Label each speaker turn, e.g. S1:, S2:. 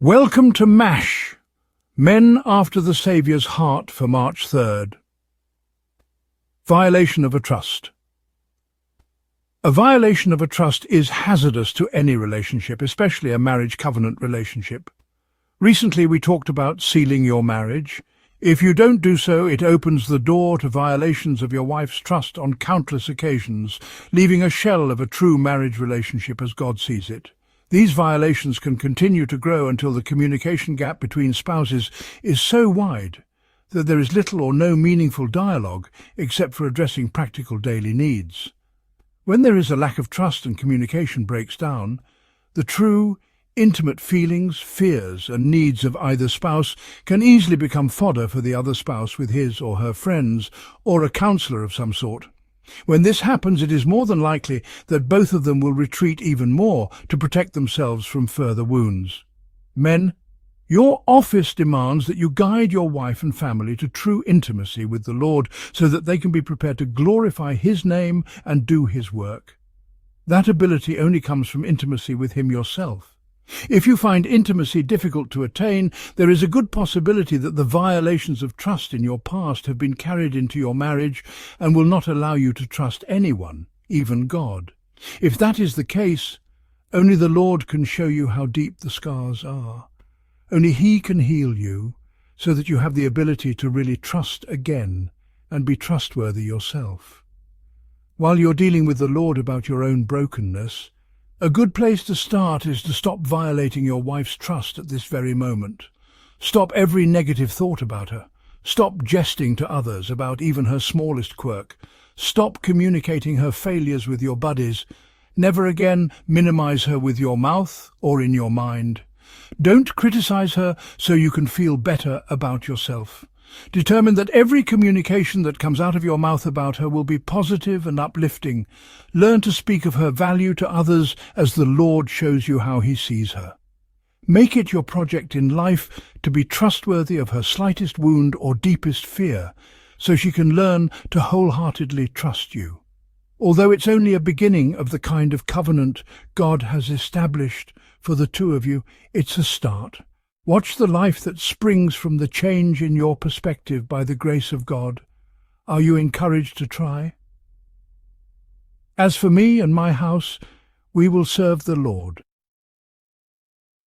S1: Welcome to MASH, Men After the Saviour's Heart for March 3rd. Violation of a trust. A violation of a trust is hazardous to any relationship, especially a marriage covenant relationship. Recently we talked about sealing your marriage. If you don't do so, it opens the door to violations of your wife's trust on countless occasions, leaving a shell of a true marriage relationship as God sees it. These violations can continue to grow until the communication gap between spouses is so wide that there is little or no meaningful dialogue except for addressing practical daily needs. When there is a lack of trust and communication breaks down, the true, intimate feelings, fears and needs of either spouse can easily become fodder for the other spouse with his or her friends or a counselor of some sort. When this happens, it is more than likely that both of them will retreat even more to protect themselves from further wounds. Men, your office demands that you guide your wife and family to true intimacy with the Lord so that they can be prepared to glorify His name and do His work. That ability only comes from intimacy with Him yourself. If you find intimacy difficult to attain, there is a good possibility that the violations of trust in your past have been carried into your marriage and will not allow you to trust anyone, even God. If that is the case, only the Lord can show you how deep the scars are. Only He can heal you so that you have the ability to really trust again and be trustworthy yourself. While you're dealing with the Lord about your own brokenness, a good place to start is to stop violating your wife's trust at this very moment. Stop every negative thought about her. Stop jesting to others about even her smallest quirk. Stop communicating her failures with your buddies. Never again minimize her with your mouth or in your mind. Don't criticize her so you can feel better about yourself. Determine that every communication that comes out of your mouth about her will be positive and uplifting. Learn to speak of her value to others as the Lord shows you how He sees her. Make it your project in life to be trustworthy of her slightest wound or deepest fear, so she can learn to wholeheartedly trust you. Although it's only a beginning of the kind of covenant God has established for the two of you, it's a start. Watch the life that springs from the change in your perspective by the grace of God. Are you encouraged to try? As for me and my house, we will serve the Lord.